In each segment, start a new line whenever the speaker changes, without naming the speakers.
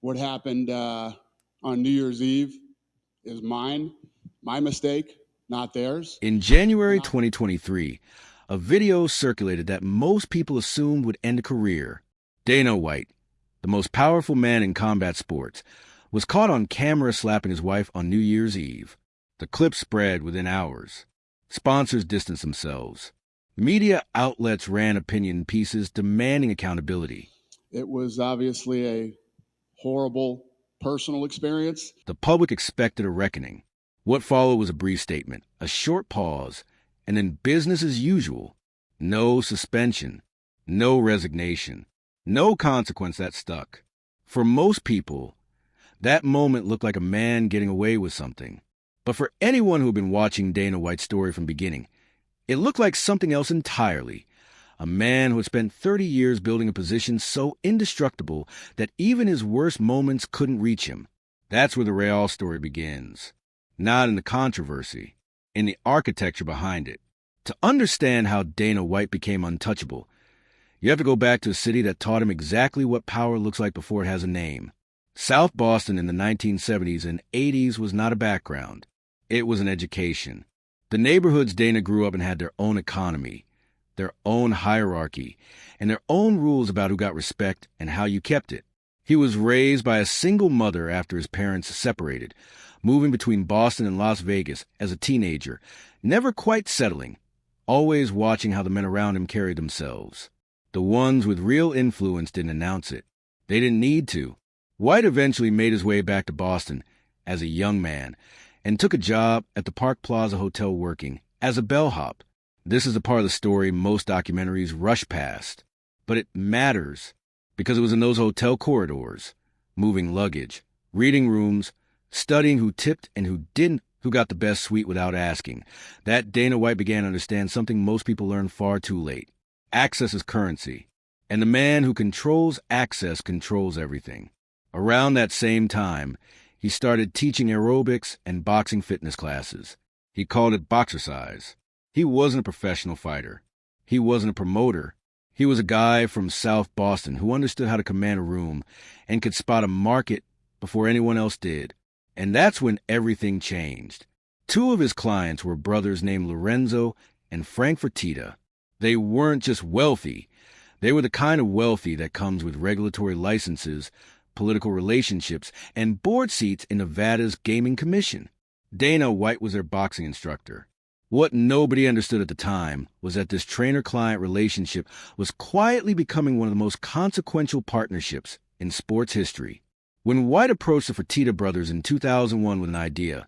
What happened on New Year's Eve is mine, my mistake, not theirs.
In January 2023, a video circulated that most people assumed would end a career. Dana White, the most powerful man in combat sports, was caught on camera slapping his wife on New Year's Eve. The clip spread within hours. Sponsors distanced themselves. Media outlets ran opinion pieces demanding accountability.
It was obviously a horrible personal experience.
The public expected a reckoning. What followed was a brief statement, a short pause, and then business as usual. No suspension, no resignation, no consequence that stuck. For most people, that moment looked like a man getting away with something. But for anyone who had been watching Dana White's story from the beginning, it looked like something else entirely. A man who had spent 30 years building a position so indestructible that even his worst moments couldn't reach him. That's where the real story begins. Not in the controversy, in the architecture behind it. To understand how Dana White became untouchable, you have to go back to a city that taught him exactly what power looks like before it has a name. South Boston in the 1970s and 80s was not a background. It was an education. The neighborhoods Dana grew up in had their own economy, their own hierarchy, and their own rules about who got respect and how you kept it. He was raised by a single mother after his parents separated, moving between Boston and Las Vegas as a teenager, never quite settling, always watching how the men around him carried themselves. The ones with real influence didn't announce it. They didn't need to. White eventually made his way back to Boston as a young man and took a job at the Park Plaza Hotel working as a bellhop. This is a part of the story most documentaries rush past. But it matters because it was in those hotel corridors, moving luggage, reading rooms, studying who tipped and who didn't, who got the best suite without asking, that Dana White began to understand something most people learn far too late. Access is currency, and the man who controls access controls everything. Around that same time, he started teaching aerobics and boxing fitness classes. He called it boxercise. He wasn't a professional fighter. He wasn't a promoter. He was a guy from South Boston who understood how to command a room and could spot a market before anyone else did. And that's when everything changed. Two of his clients were brothers named Lorenzo and Frank Fertitta. They weren't just wealthy. They were the kind of wealthy that comes with regulatory licenses, political relationships, and board seats in Nevada's Gaming Commission. Dana White was their boxing instructor. What nobody understood at the time was that this trainer-client relationship was quietly becoming one of the most consequential partnerships in sports history. When White approached the Fertitta brothers in 2001 with an idea,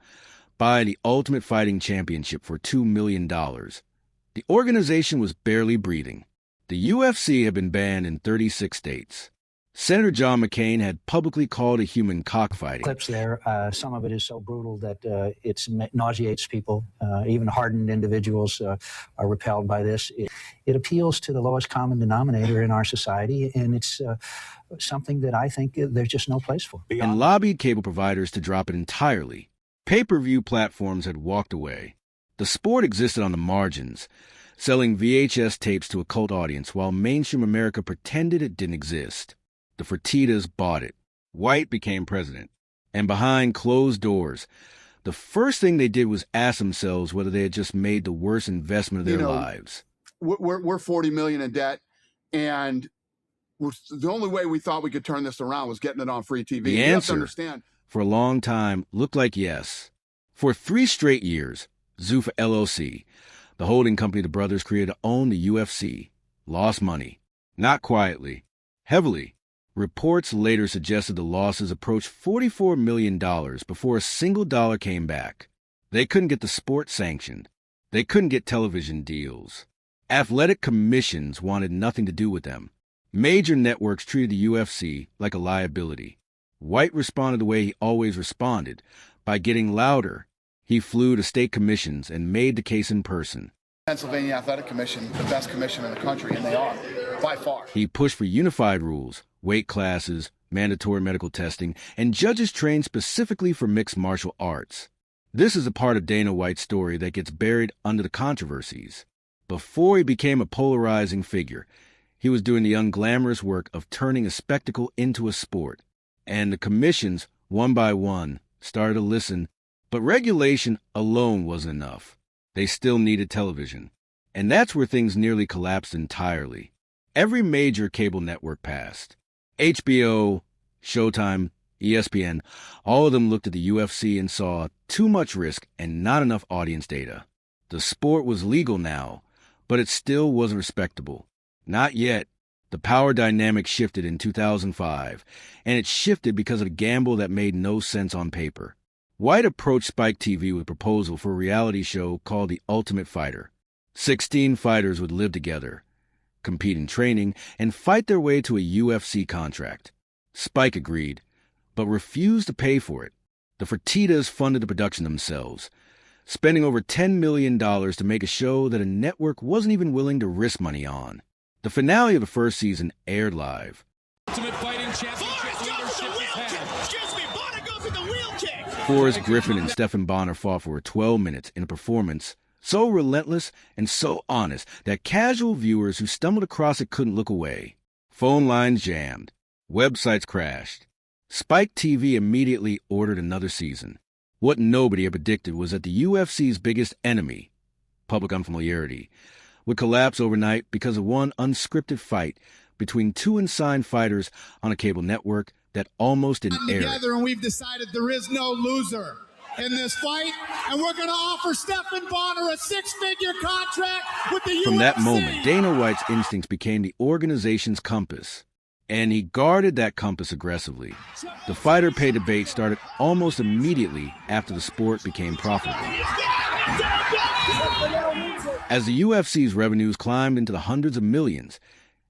buy the Ultimate Fighting Championship for $2 million, the organization was barely breathing. The UFC had been banned in 36 states. Senator John McCain had publicly called it human cockfighting.
Clips there, some of it is so brutal that it nauseates people. Even hardened individuals are repelled by this. It appeals to the lowest common denominator in our society, and it's something that I think there's just no place for.
And lobbied cable providers to drop it entirely. Pay-per-view platforms had walked away. The sport existed on the margins, selling VHS tapes to a cult audience while mainstream America pretended it didn't exist. The Fertittas bought it. White became president. And behind closed doors, the first thing they did was ask themselves whether they had just made the worst investment of their lives.
We're $40 million in debt, and the only way we thought we could turn this around was getting it on free TV.
The answer, for a long time, looked like yes. For 3 straight years, Zuffa LLC, the holding company the brothers created to own the UFC, lost money. Not quietly, heavily. Reports later suggested the losses approached $44 million before a single dollar came back. They couldn't get the sport sanctioned. They couldn't get television deals. Athletic commissions wanted nothing to do with them. Major networks treated the UFC like a liability. White responded the way he always responded, by getting louder. He flew to state commissions and made the case in person.
Pennsylvania Athletic Commission, the best commission in the country, and they are, by far.
He pushed for unified rules, weight classes, mandatory medical testing, and judges trained specifically for mixed martial arts. This is a part of Dana White's story that gets buried under the controversies. Before he became a polarizing figure, he was doing the unglamorous work of turning a spectacle into a sport. And the commissions, one by one, started to listen, but regulation alone wasn't enough. They still needed television. And that's where things nearly collapsed entirely. Every major cable network passed. HBO, Showtime, ESPN, all of them looked at the UFC and saw too much risk and not enough audience data. The sport was legal now, but it still wasn't respectable. Not yet. The power dynamic shifted in 2005, and it shifted because of a gamble that made no sense on paper. White approached Spike TV with a proposal for a reality show called The Ultimate Fighter. 16 fighters would live together, compete in training, and fight their way to a UFC contract. Spike agreed, but refused to pay for it. The Fertittas funded the production themselves, spending over $10 million to make a show that a network wasn't even willing to risk money on. The finale of the first season aired live.
Ultimate Fighting Championship leadership is had.
Excuse me, Bonner goes with the wheel kick.
Forrest Griffin and Stephan Bonner fought for 12 minutes in a performance so relentless and so honest that casual viewers who stumbled across it couldn't look away. Phone lines jammed. Websites crashed. Spike TV immediately ordered another season. What nobody had predicted was that the UFC's biggest enemy, public unfamiliarity, would collapse overnight because of one unscripted fight between two unsigned fighters on a cable network that almost didn't air.
Together, and we've decided there is no loser in this fight, and we're going to offer Stephan Bonner a six-figure contract with the UFC.
From that moment, Dana White's instincts became the organization's compass, and he guarded that compass aggressively. The fighter pay debate started almost immediately after the sport became profitable. As the UFC's revenues climbed into the hundreds of millions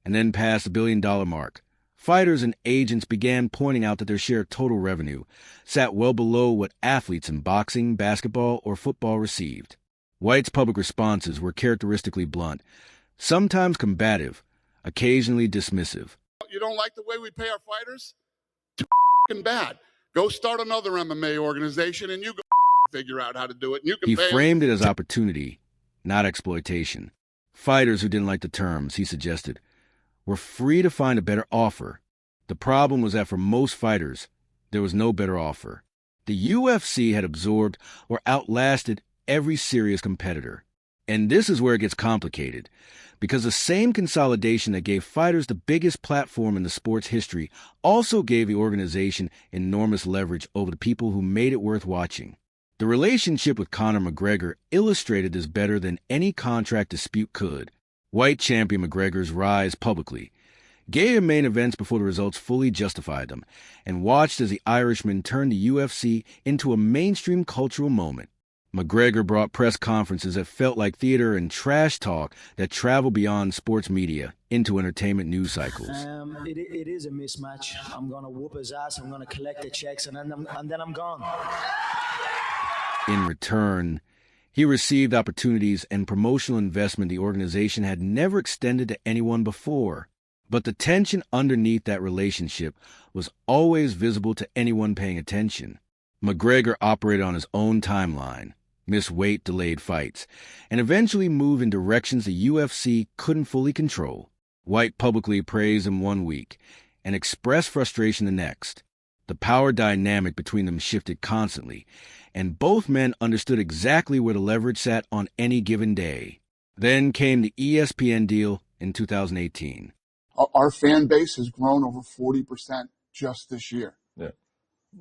and then passed the billion-dollar mark, fighters and agents began pointing out that their share of total revenue sat well below what athletes in boxing, basketball, or football received. White's public responses were characteristically blunt, sometimes combative, occasionally dismissive.
You don't like the way we pay our fighters? Too f***ing bad. Go start another MMA organization and you go figure out how to do it. And you can
He
pay
framed it as opportunity, not exploitation. Fighters who didn't like the terms, he suggested, were free to find a better offer. The problem was that for most fighters, there was no better offer. The UFC had absorbed or outlasted every serious competitor. And this is where it gets complicated, because the same consolidation that gave fighters the biggest platform in the sport's history also gave the organization enormous leverage over the people who made it worth watching. The relationship with Conor McGregor illustrated this better than any contract dispute could. White championed McGregor's rise publicly, gave him main events before the results fully justified them, and watched as the Irishman turned the UFC into a mainstream cultural moment. McGregor brought press conferences that felt like theater and trash talk that traveled beyond sports media into entertainment news cycles.
It is a mismatch. I'm going to whoop his ass, I'm going to collect the checks, and then I'm gone.
In return, he received opportunities and promotional investment the organization had never extended to anyone before. But the tension underneath that relationship was always visible to anyone paying attention. McGregor operated on his own timeline, missed weight-delayed fights, and eventually moved in directions the UFC couldn't fully control. White publicly praised him one week and expressed frustration the next. The power dynamic between them shifted constantly, and both men understood exactly where the leverage sat on any given day. Then came the ESPN deal in 2018.
Our fan base has grown over 40% just this year.
Yeah.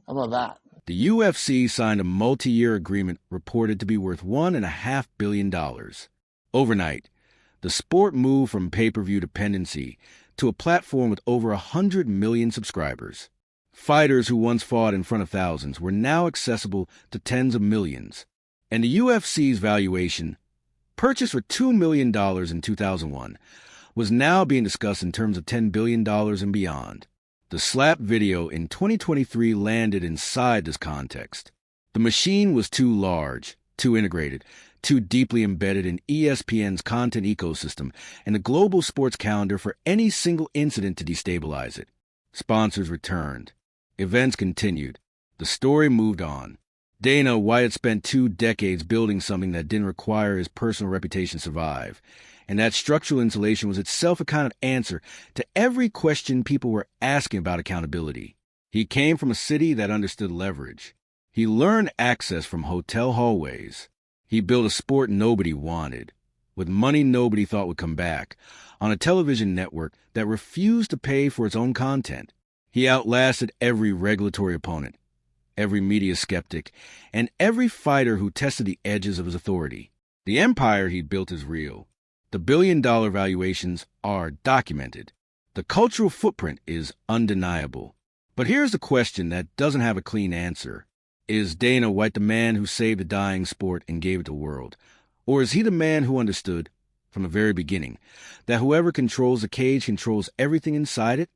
How about that?
The UFC signed a multi-year agreement reported to be worth $1.5 billion. Overnight, the sport moved from pay-per-view dependency to a platform with over 100 million subscribers. Fighters who once fought in front of thousands were now accessible to tens of millions. And the UFC's valuation, purchased for $2 million in 2001, was now being discussed in terms of $10 billion and beyond. The slap video in 2023 landed inside this context. The machine was too large, too integrated, too deeply embedded in ESPN's content ecosystem and the global sports calendar for any single incident to destabilize it. Sponsors returned. Events continued. The story moved on. Dana White had spent 2 decades building something that didn't require his personal reputation to survive, and that structural insulation was itself a kind of answer to every question people were asking about accountability. He came from a city that understood leverage. He learned access from hotel hallways. He built a sport nobody wanted, with money nobody thought would come back, on a television network that refused to pay for its own content. He outlasted every regulatory opponent, every media skeptic, and every fighter who tested the edges of his authority. The empire he built is real. The billion-dollar valuations are documented. The cultural footprint is undeniable. But here's the question that doesn't have a clean answer. Is Dana White the man who saved the dying sport and gave it to the world? Or is he the man who understood, from the very beginning, that whoever controls the cage controls everything inside it?